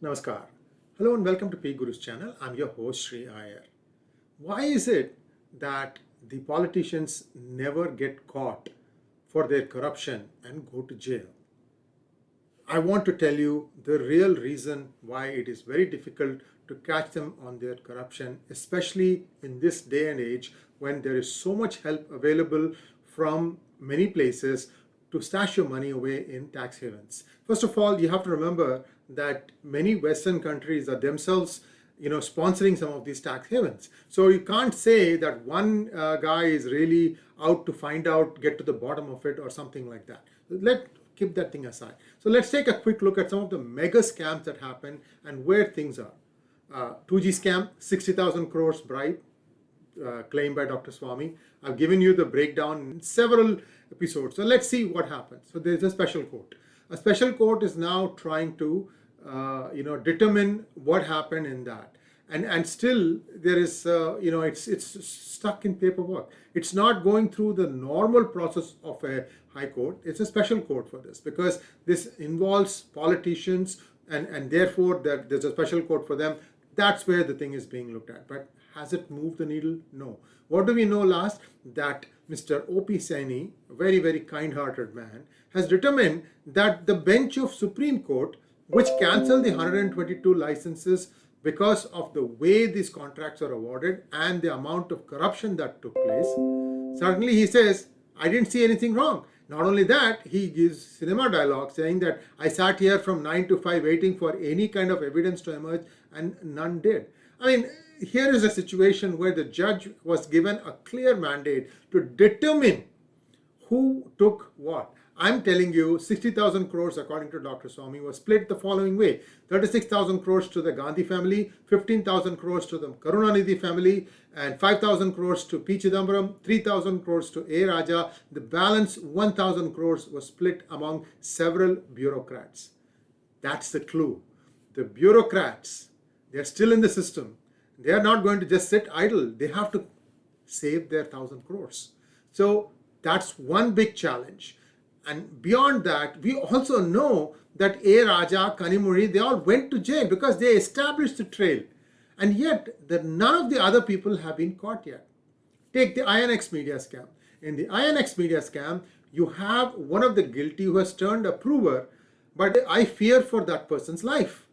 Namaskar. Hello and welcome to PGurus channel. I'm your host 𝙒𝙖𝙩𝙨. Why is it that the politicians never get caught for their corruption and go to jail? I want to tell you the real reason why it is very difficult to catch them on their corruption, especially in this day and age when there is so much help available from many places to stash your money away in tax havens. First of all, you have to remember that many Western countries are themselves sponsoring some of these tax havens. So you can't say that one guy is really out to find out, get to the bottom of it or something like that. Let's keep that thing aside. So let's take a quick look at some of the mega scams that happen and where things are. 2G scam, 60,000 crores bribe claimed by Dr. Swami. I've given you the breakdown in several episodes. So let's see what happens. So there's a special court. A special court is now trying to determine what happened in that. And still there is, it's stuck in paperwork. It's not going through the normal process of a high court. It's a special court for this because this involves politicians and therefore there's a special court for them. That's where the thing is being looked at. But has it moved the needle? No. What do we know last? That Mr. O.P. Saini, a very, very kind-hearted man, has determined that the bench of Supreme Court, which cancelled the 122 licenses because of the way these contracts are awarded and the amount of corruption that took place, suddenly he says, I didn't see anything wrong. Not only that, he gives cinema dialogue saying that I sat here from 9 to 5 waiting for any kind of evidence to emerge and none did. I mean, here is a situation where the judge was given a clear mandate to determine who took what. I'm telling you, 60,000 crores, according to Dr. Swami, was split the following way. 36,000 crores to the Gandhi family, 15,000 crores to the Karunanidhi family, and 5,000 crores to P. Chidambaram, 3,000 crores to A. Raja. The balance, 1,000 crores, was split among several bureaucrats. That's the clue. The bureaucrats, they're still in the system. They are not going to just sit idle. They have to save their 1,000 crores. So that's one big challenge. And beyond that, we also know that A. Raja, Kanimuri, they all went to jail because they established the trail. And yet, none of the other people have been caught yet. Take the INX media scam. In the INX media scam, you have one of the guilty who has turned approver, but I fear for that person's life.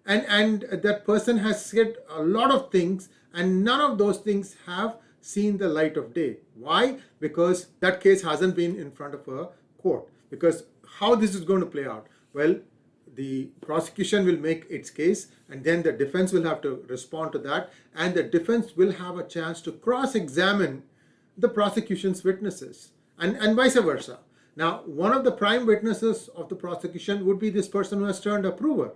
And that person has said a lot of things, and none of those things have seen the light of day. Why? Because that case hasn't been in front of a court. Because how this is going to play out? Well, the prosecution will make its case and then the defense will have to respond to that, and the defense will have a chance to cross-examine the prosecution's witnesses and vice versa. Now, one of the prime witnesses of the prosecution would be this person who has turned approver.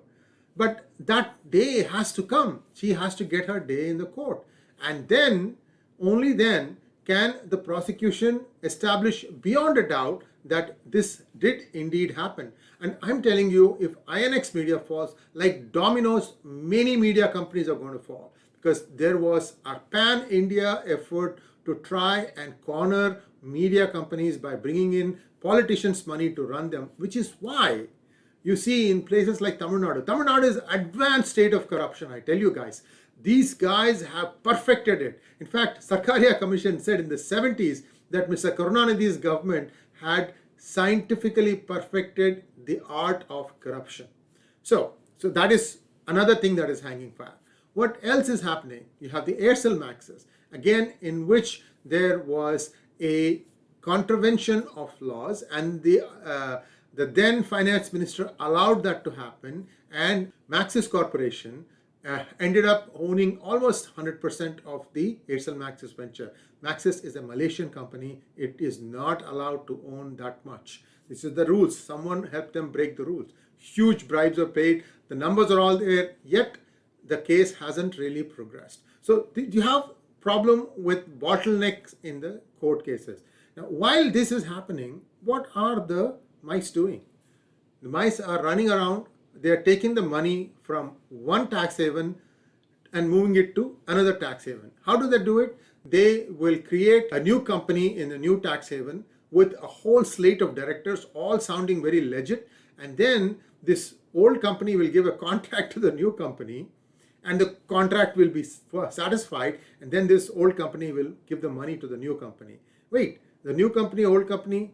But that day has to come. She has to get her day in the court. And then, only then, can the prosecution establish beyond a doubt that this did indeed happen. And I'm telling you, if INX media falls, like dominoes, many media companies are going to fall. Because there was a pan-India effort to try and corner media companies by bringing in politicians' money to run them, which is why you see in places like Tamil Nadu. Tamil Nadu is advanced state of corruption, I tell you guys. These guys have perfected it. In fact, Sarkaria Commission said in the 70s that Mr. Karunanidhi's government had scientifically perfected the art of corruption. So that is another thing that is hanging fire. What else is happening? You have the 𝙒𝙗𝙪𝙥, again, in which there was a contravention of laws, and the then finance minister allowed that to happen, and Maxis Corporation ended up owning almost 100% of the 𝙒𝙗𝙪𝙥 venture. Maxis is a Malaysian company. It is not allowed to own that much. This is the rules. Someone helped them break the rules. Huge bribes are paid. The numbers are all there, yet the case hasn't really progressed. So you have problem with bottlenecks in the court cases. Now, while this is happening, what are the mice doing? The mice are running around. They are taking the money from one tax haven and moving it to another tax haven. How do they do it? They will create a new company in a new tax haven with a whole slate of directors, all sounding very legit. And then this old company will give a contract to the new company, and the contract will be satisfied, and then this old company will give the money to the new company. Wait, the new company, old company,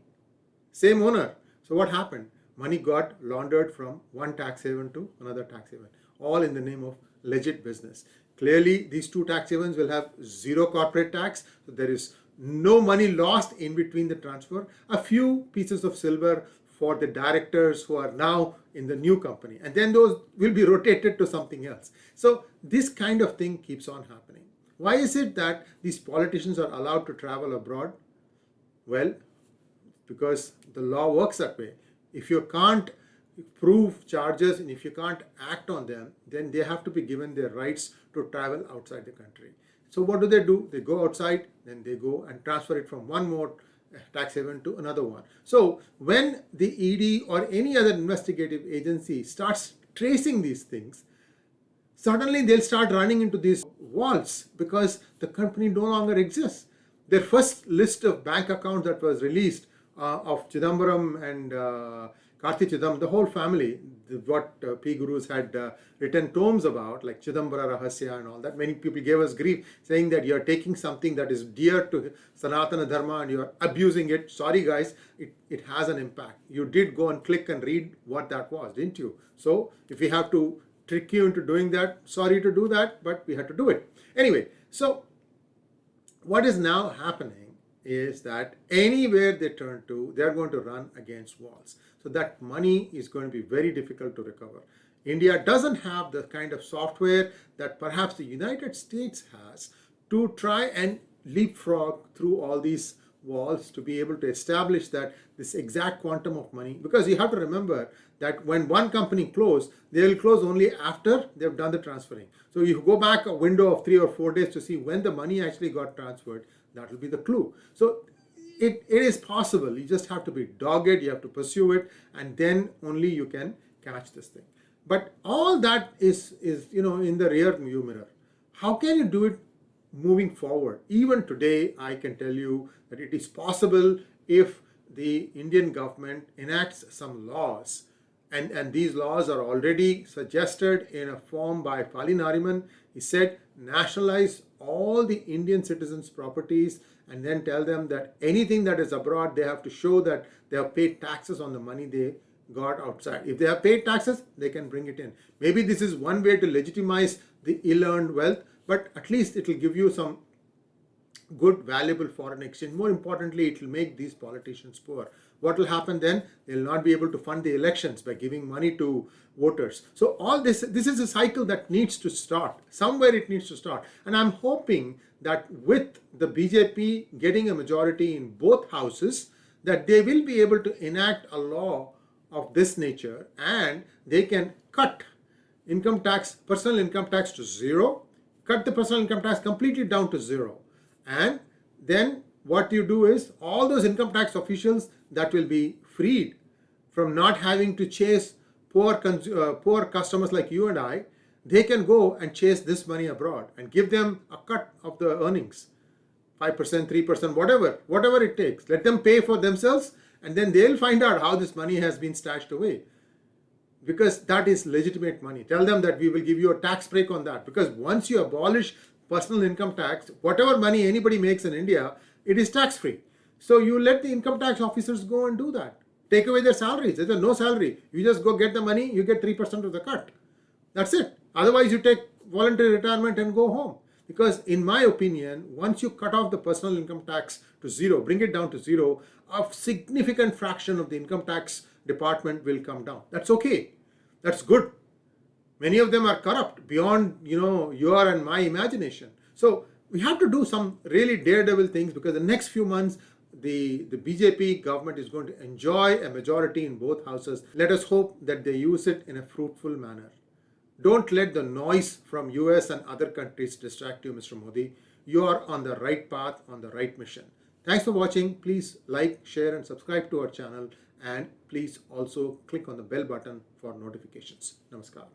same owner. So what happened? Money got laundered from one tax haven to another tax haven, all in the name of legit business. Clearly, these two tax havens will have zero corporate tax, so there is no money lost in between the transfer. A few pieces of silver for the directors who are now in the new company, and then those will be rotated to something else. So this kind of thing keeps on happening. Why is it that these politicians are allowed to travel abroad? Well, because the law works that way. If you can't prove charges and if you can't act on them, then they have to be given their rights to travel outside the country. So what do? They go outside, then they go and transfer it from one more tax haven to another one. So when the ED or any other investigative agency starts tracing these things, suddenly they'll start running into these walls because the company no longer exists. Their first list of bank accounts that was released of Chidambaram and Karthi Chidambaram, the whole family, what PGurus had written tomes about, like Chidambaram 𝙒𝙖𝙩𝙨𝘼 and all that. Many people gave us grief saying that you're taking something that is dear to Sanatana Dharma and you're abusing it. Sorry guys, it has an impact. You did go and click and read what that was, didn't you? So if we have to trick you into doing that, sorry to do that, but we had to do it. Anyway, so what is now happening is that anywhere they turn to, they're going to run against walls. So that money is going to be very difficult to recover. India doesn't have the kind of software that perhaps the United States has to try and leapfrog through all these walls to be able to establish that this exact quantum of money, because you have to remember that when one company closes, they will close only after they've done the transferring. So you go back a window of 3 or 4 days to see when the money actually got transferred. That will be the clue. So it is possible. You just have to be dogged, you have to pursue it, and then only you can catch this thing. But all that is in the rear view mirror. How can you do it moving forward? Even today, I can tell you that it is possible if the Indian government enacts some laws, and these laws are already suggested in a form by Fali Nariman. He said, nationalize all the Indian citizens' properties and then tell them that anything that is abroad, they have to show that they have paid taxes on the money they got outside. If they have paid taxes, they can bring it in. Maybe this is one way to legitimize the ill-earned wealth, but at least it will give you some good, valuable foreign exchange. More importantly, it will make these politicians poor. What will happen then? They will not be able to fund the elections by giving money to voters. So all this is a cycle that needs to start. Somewhere it needs to start. And I'm hoping that with the BJP getting a majority in both houses, that they will be able to enact a law of this nature and they can cut income tax, personal income tax to zero, cut the personal income tax completely down to zero. And then what you do is all those income tax officials that will be freed from not having to chase poor customers like you and I, they can go and chase this money abroad and give them a cut of the earnings, 5%, 3%, whatever it takes. Let them pay for themselves and then they'll find out how this money has been stashed away. Because that is legitimate money. Tell them that we will give you a tax break on that. Because once you abolish personal income tax, whatever money anybody makes in India, it is tax free. So you let the income tax officers go and do that. Take away their salaries. There's no salary. You just go get the money, you get 3% of the cut. That's it. Otherwise, you take voluntary retirement and go home. Because in my opinion, once you cut off the personal income tax to zero, bring it down to zero, a significant fraction of the income tax department will come down. That's okay. That's good. Many of them are corrupt beyond, your and my imagination. So we have to do some really daredevil things because the next few months, the BJP government is going to enjoy a majority in both houses. Let us hope that they use it in a fruitful manner. Don't let the noise from US and other countries distract you, Mr. Modi. You are on the right path, on the right mission. Thanks for watching. Please like, share and subscribe to our channel. And please also click on the bell button for notifications. Namaskar.